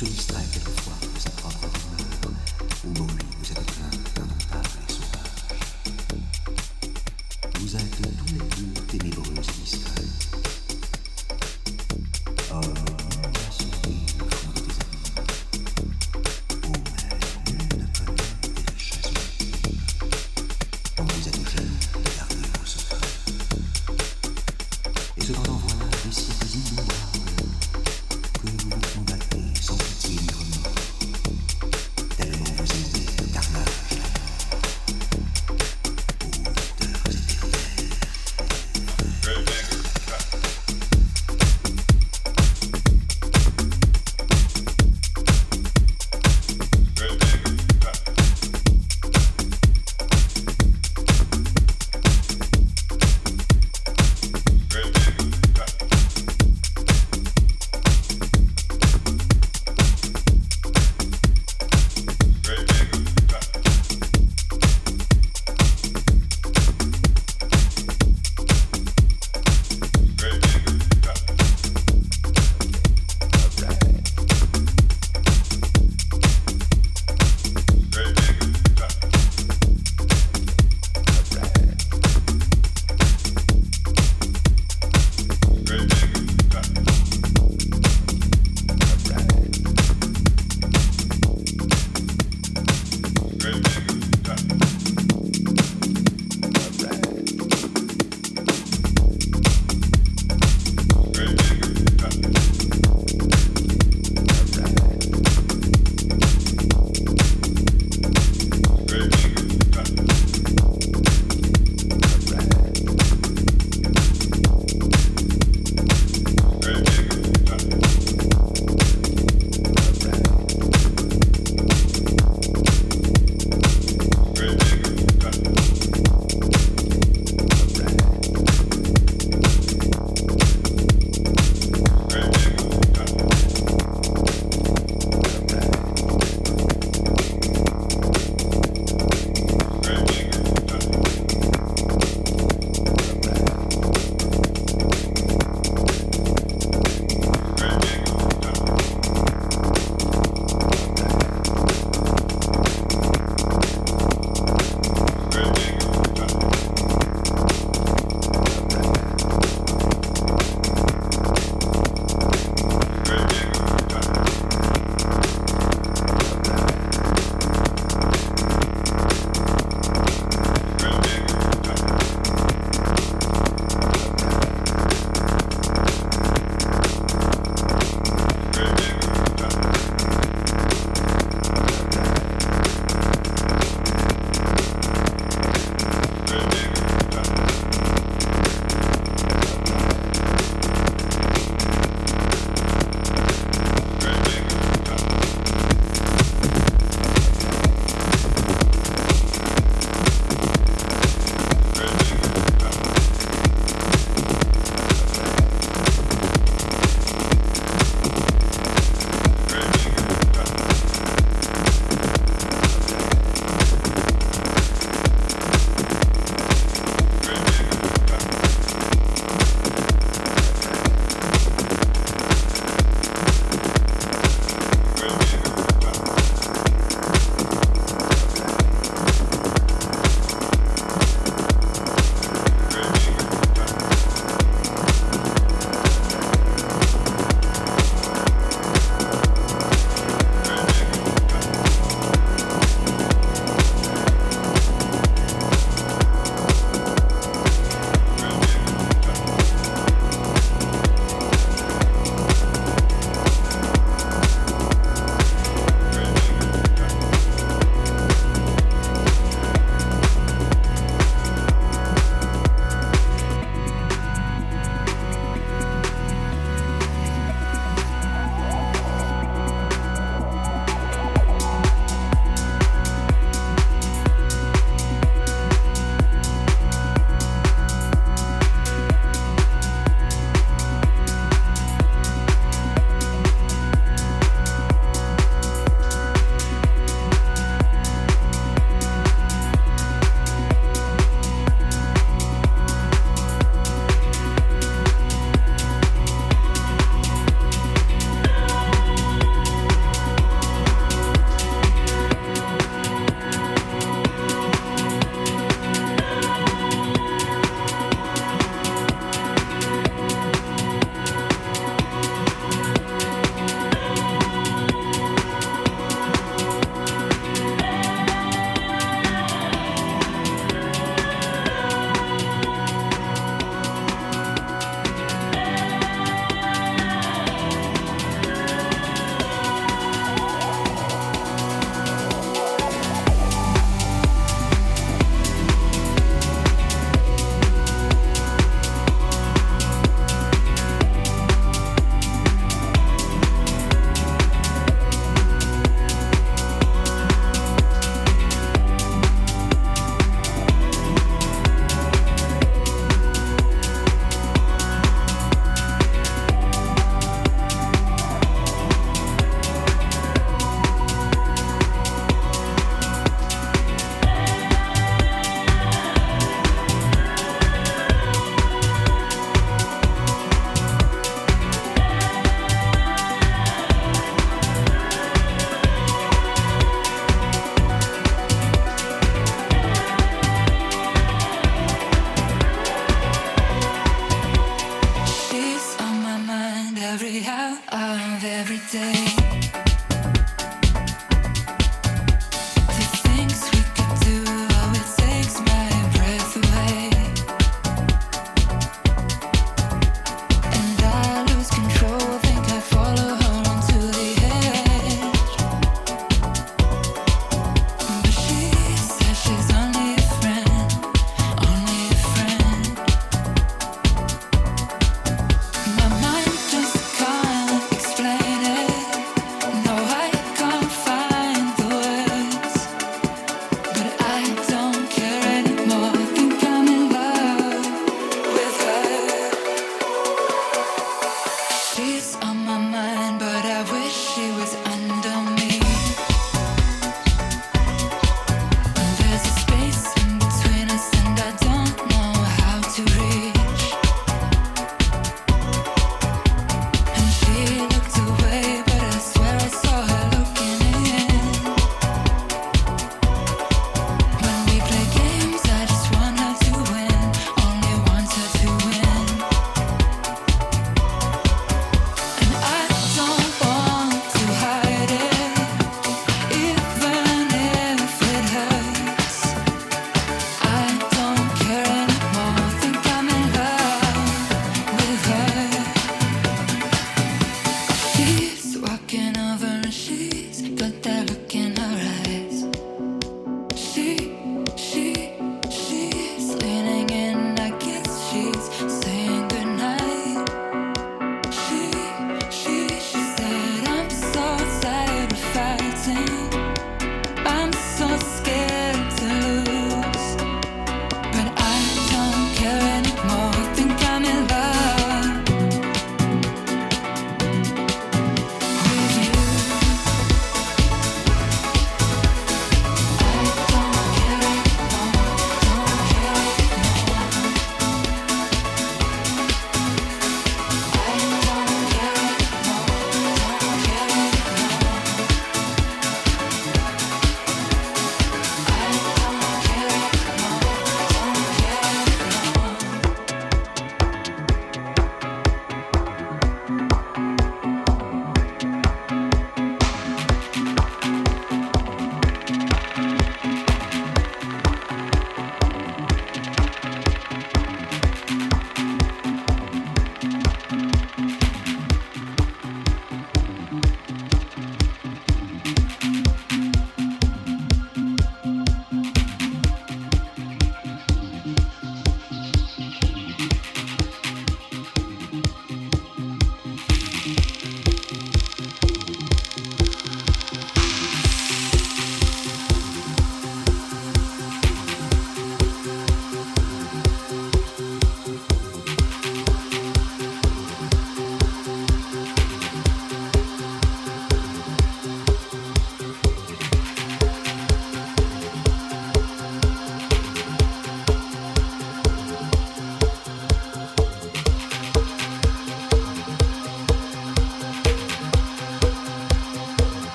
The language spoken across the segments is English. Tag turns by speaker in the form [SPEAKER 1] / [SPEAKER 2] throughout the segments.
[SPEAKER 1] se distrait quelquefois de sa propre rumeur, au bruit de cette plainte indomptable et sauvage. Vous êtes tous les deux ténébreux et discrets. Or, nul n'a sondé le fond de tes abîmes. Ô mer, nul ne connaît tes richesses ultimes. Quand vous êtes jeune, gardez vos secrets. Et cependant, voilà des siècles innombrables que vous vous combattez sans pitié.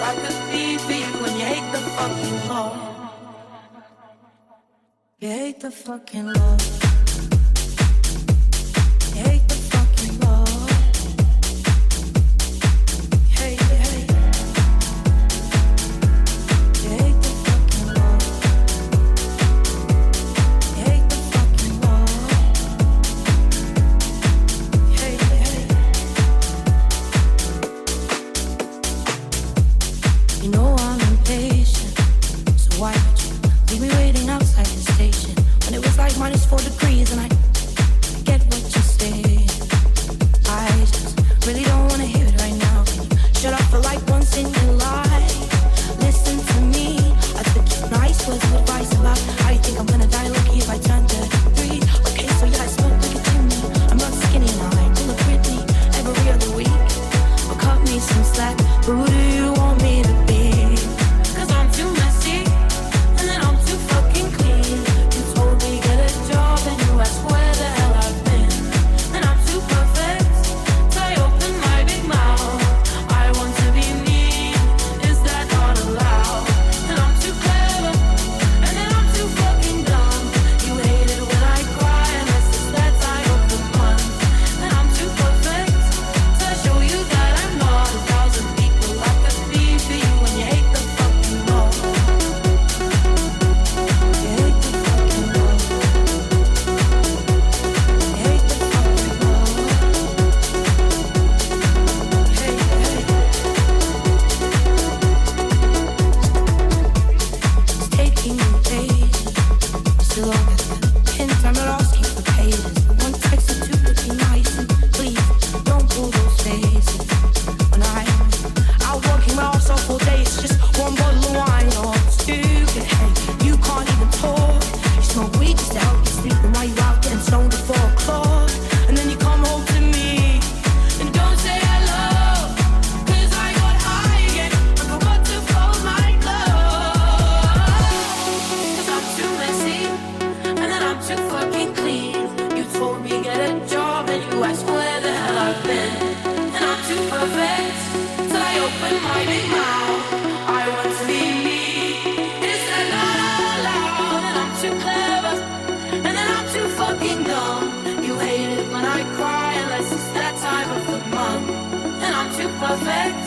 [SPEAKER 2] I could be for you when you hate the fucking law. You hate the fucking law. You hate the fucking law. You hate, you hate. You hate the fucking law. You hate the fucking law. You hate, you hate. You know I'm impatient, so why would you leave me waiting outside the station when it was like -4 degrees and I get what you say. I just really don't wanna hear it right now. Can you shut up for like once in your life? Listen to me. I took your nice words of advice about how you think I'm gonna die lucky if I turn 33. Okay, so yeah, I smoke like a chimney. I'm not skinny now, I pull a Britney every other week. But cut me some slack. Who do you want me to be? 'Cause I'm too messy, and then I'm too fucking clean. You told me get a job, and you asked where the hell I've been. And I'm too perfect, so I open my big mouth. I want to be me, is that not allowed? And I'm too clever, and then I'm too fucking dumb. You hate it when I cry, and that's just that time of the month. And I'm too perfect, to show you that I'm not 1,000 people I could be for you when you hate the fucking law. You hate the fucking law. You hate the fucking law. Hey, hey. It's taking me days. Still on that hint, I'm not asking for pages. One text or two would be nice, and please don't pull those faces. When I'm out working my ass off all day, it's just one bottle of wine. Oh, stupid, hey, you can't even talk. You smoke weed just to help you sleep, and while you out getting stoned at 4 o'clock, and then you come home to me and don't say hello, 'cause I got high again and forgot to fold my clothes. 'Cause I'm too messy, and then I'm too fucking clean. You told me get a job, and you asked where the hell I've been. And I'm too perfect, till I open my big mouth. I want to be me, is that not allowed? And I'm too clever, and then I'm too fucking dumb. You hate it when I cry, unless it's that time of the month. And I'm too perfect,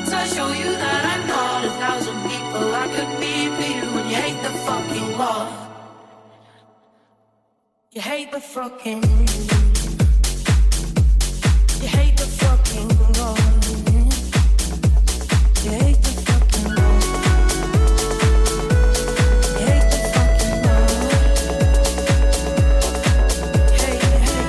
[SPEAKER 2] so I show you that I'm not 1,000 people I could be for you when you hate the fucking law. You hate the fucking. You hate the fucking law. You hate the fucking law. You hate the fucking law. Hey, hey.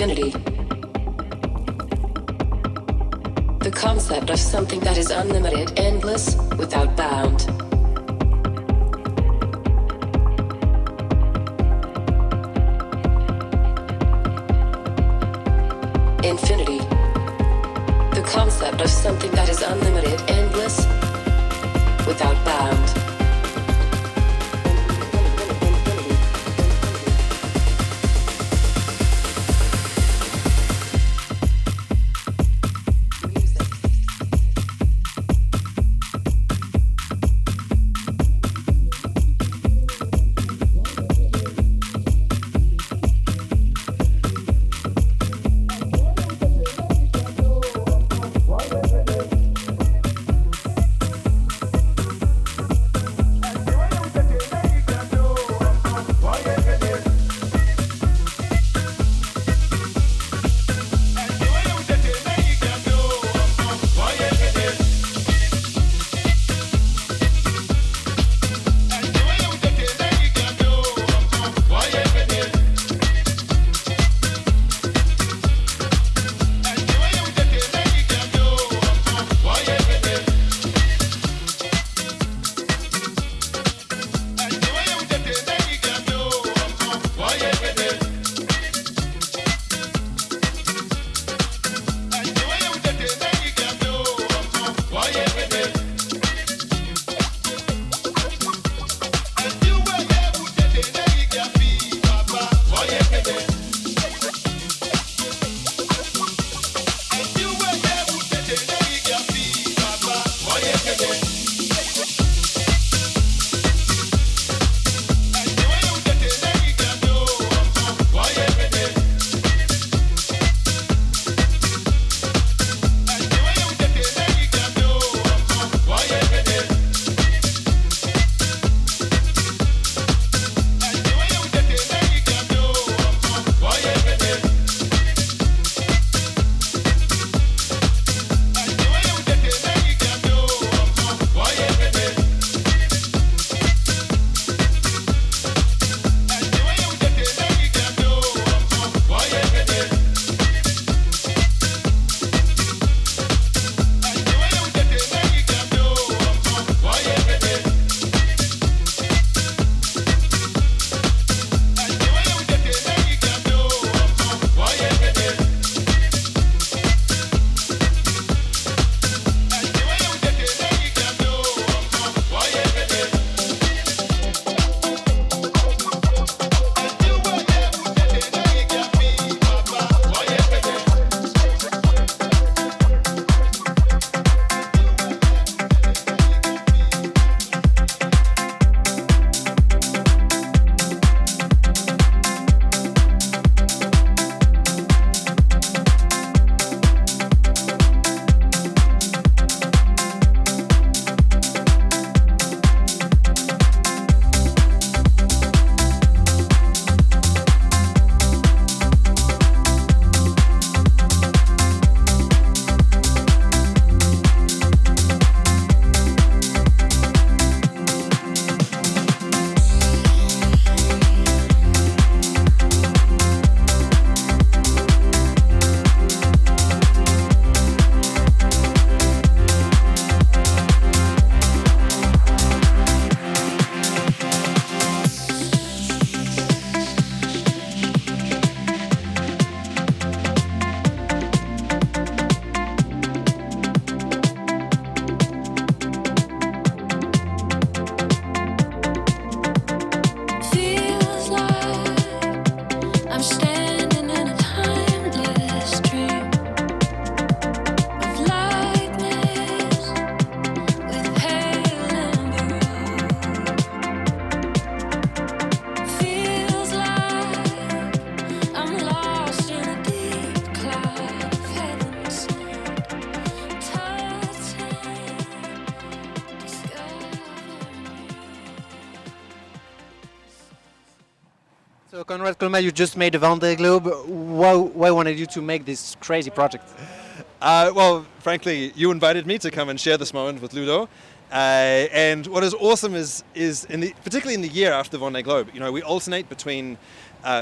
[SPEAKER 3] Infinity. The concept of something that is unlimited, endless, without bound. Infinity. The concept of something that is unlimited, endless, without bound.
[SPEAKER 4] So Conrad Colman, you just made the Vendée Globe. Why wanted you to make this crazy project? Well, frankly, you invited me to come and share this moment with Ludo. And what is awesome is particularly in the year after the Vendée Globe, we alternate between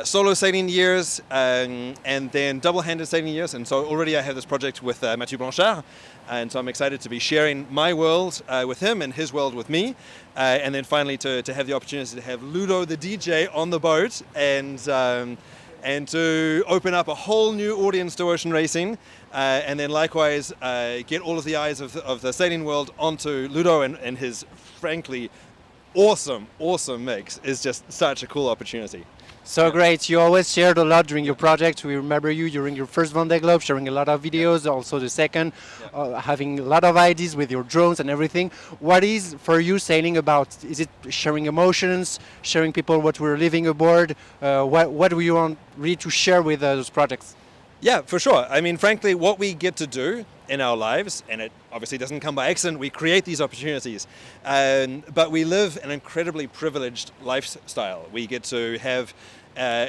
[SPEAKER 4] solo sailing years and then double-handed sailing years. And so already I have this project with Matthieu Blanchard. And so I'm excited to be sharing my world with him and his world with me. And then finally to have the opportunity to have Ludo, the DJ, on the boat and to open up a whole new audience to ocean racing. And then likewise get all of the eyes of the sailing world onto Ludo and his frankly awesome mix is just such a cool opportunity.
[SPEAKER 5] So great. You always shared a lot during your project. We remember you during your first Vendée Globe, sharing a lot of videos, also the second, having a lot of ideas with your drones and everything. What is for you sailing about? Is it sharing emotions, sharing people what we're living aboard? What do you want really to share with those projects?
[SPEAKER 4] Yeah, for sure. I mean, frankly, what we get to do in our lives, and it obviously doesn't come by accident, we create these opportunities. But we live an incredibly privileged lifestyle. We get to have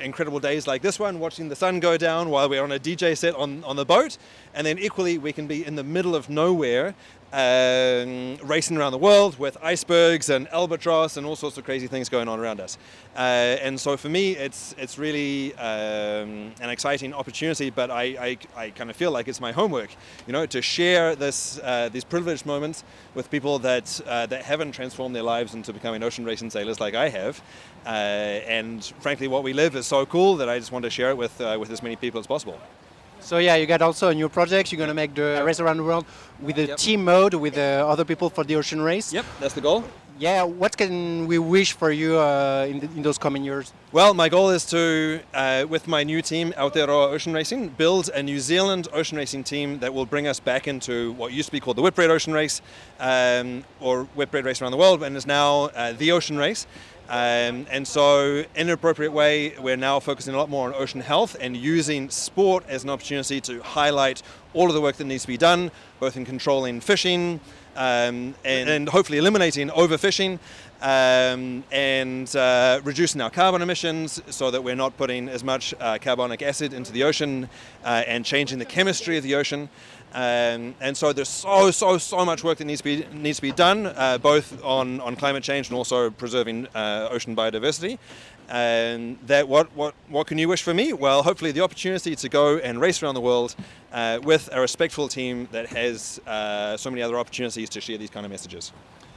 [SPEAKER 4] incredible days like this one, watching the sun go down while we're on a DJ set on the boat. And then equally, we can be in the middle of nowhere, racing around the world with icebergs and albatross and all sorts of crazy things going on around us. And so for me, it's really an exciting opportunity, but I kind of feel like it's my homework, to share these privileged moments with people that haven't transformed their lives into becoming ocean racing sailors like I have. And frankly, what we live is so cool that I just want to share it with as many people as possible.
[SPEAKER 5] So yeah, you got also a new project. You're going to make the race around the world with a team mode with other people for the ocean race.
[SPEAKER 4] Yep, that's the goal.
[SPEAKER 5] Yeah, what can we wish for you in those coming years?
[SPEAKER 4] Well, my goal is to, with my new team, Aotearoa Ocean Racing, build a New Zealand ocean racing team that will bring us back into what used to be called the Whitbread Ocean Race, or Whitbread Race Around the World, and is now the Ocean Race. And so in an appropriate way, we're now focusing a lot more on ocean health and using sport as an opportunity to highlight all of the work that needs to be done, both in controlling fishing and hopefully eliminating overfishing and reducing our carbon emissions so that we're not putting as much carbonic acid into the ocean and changing the chemistry of the ocean. And so there's so much work that needs to be done, both on climate change and also preserving ocean biodiversity. And that what can you wish for me? Well, hopefully the opportunity to go and race around the world with a respectful team that has so many other opportunities to share these kind of messages.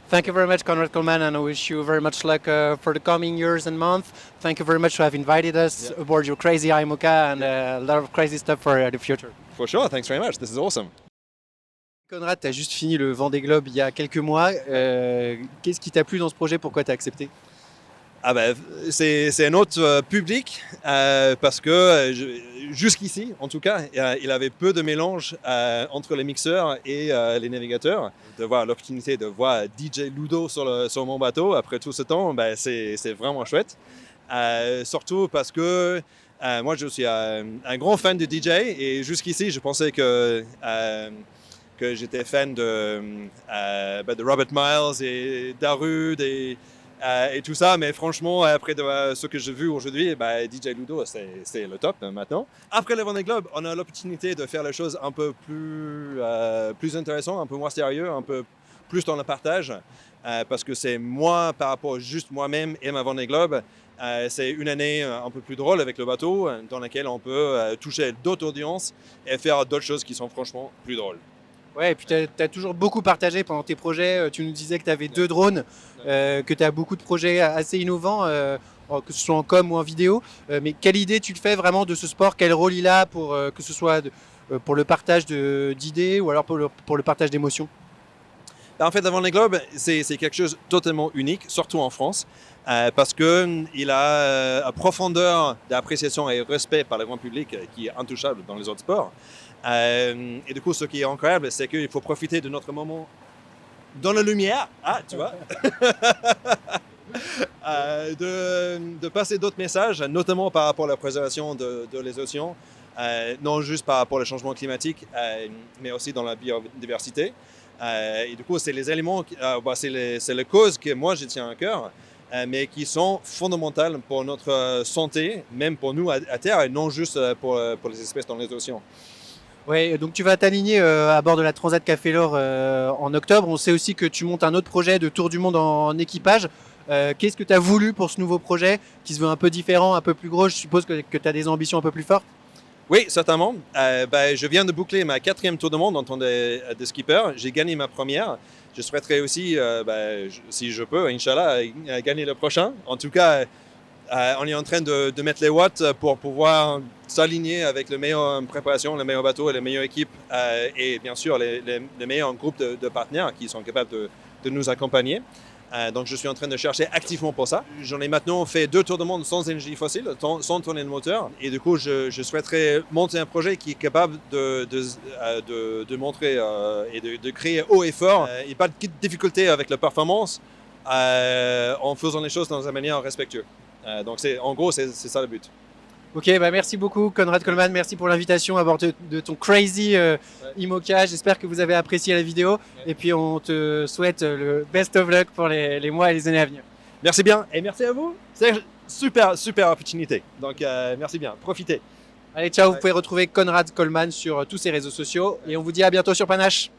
[SPEAKER 5] Thank you very much, Conrad Colman, and I wish you very much luck for the coming years and months. Thank you very much for having invited us aboard your crazy IMOCA and a lot of crazy stuff for the future.
[SPEAKER 4] For sure, thanks very much. This is awesome.
[SPEAKER 5] Conrad, tu as juste fini le Vendée Globe il y a quelques mois. Qu'est-ce qui t'a plu dans ce projet? Pourquoi tu as accepté?
[SPEAKER 4] C'est un autre public parce que jusqu'ici, en tout cas, il avait peu de mélange entre les mixeurs et les navigateurs. De voir l'opportunité de voir DJ Ludo sur mon bateau après tout ce temps, c'est vraiment chouette. Surtout parce que moi, je suis un grand fan de DJ et jusqu'ici, je pensais que j'étais fan de Robert Miles et Darude et tout ça, mais franchement, après ce que j'ai vu aujourd'hui, DJ Ludo, c'est le top maintenant. Après le Vendée Globe, on a l'opportunité de faire les choses un peu plus intéressantes, un peu moins sérieux, un peu plus dans le partage, parce que c'est moi par rapport juste moi-même et ma Vendée Globe. C'est une année un peu plus drôle avec le bateau, dans laquelle on peut toucher d'autres audiences et faire d'autres choses qui sont franchement plus drôles.
[SPEAKER 5] Ouais, et puis tu as toujours beaucoup partagé pendant tes projets. Tu nous disais que tu avais 2 drones, que tu as beaucoup de projets assez innovants, que ce soit en com ou en vidéo. Mais quelle idée tu te fais vraiment de ce sport? Quel rôle il a pour que ce soit pour le partage d'idées ou alors pour le partage d'émotions?
[SPEAKER 4] En fait, la Vendée Globe, c'est quelque chose de totalement unique, surtout en France, parce qu'il a une profondeur d'appréciation et respect par le grand public qui est intouchable dans les autres sports. Et du coup, ce qui est incroyable, c'est qu'il faut profiter de notre moment dans la lumière, tu vois, de passer d'autres messages, notamment par rapport à la préservation de les océans, non juste par rapport au changement climatique, mais aussi dans la biodiversité. Et du coup, c'est les éléments, c'est les causes que moi je tiens à cœur, mais qui sont fondamentales pour notre santé, même pour nous à terre, et non juste pour les espèces dans les océans.
[SPEAKER 5] Ouais, donc tu vas t'aligner à bord de la Transat Café L'Or en octobre. On sait aussi que tu montes un autre projet de tour du monde en équipage. Qu'est-ce que tu as voulu pour ce nouveau projet qui se veut un peu différent, un peu plus gros? Je suppose que tu as des ambitions un peu plus fortes.
[SPEAKER 4] Oui, certainement. Je viens de boucler ma 4e tour du monde en tant de skipper. J'ai gagné ma première. Je souhaiterais aussi, si je peux, Inch'Allah, gagner le prochain. En tout cas, on est en train de mettre les watts pour pouvoir s'aligner avec le meilleur préparation, le meilleur bateau et la meilleure équipe et bien sûr les meilleurs groupes de partenaires qui sont capables de nous accompagner. Donc je suis en train de chercher activement pour ça. J'en ai maintenant fait 2 tours de monde sans énergie fossile, sans tourner de moteur. Et du coup, je souhaiterais monter un projet qui est capable de montrer et de créer haut et fort. Il n'y a pas de difficulté avec la performance en faisant les choses dans une manière respectueuse. Donc en gros, c'est ça le but.
[SPEAKER 5] Ok, merci beaucoup Conrad Colman, merci pour l'invitation à bord de ton crazy IMOCA. J'espère que vous avez apprécié la vidéo et puis on te souhaite le best of luck pour les mois et les années à venir.
[SPEAKER 4] Merci bien et merci à vous. C'est une super opportunité. Donc merci bien, profitez.
[SPEAKER 5] Allez, ciao, vous pouvez retrouver Conrad Colman sur tous ses réseaux sociaux et on vous dit à bientôt sur Panache.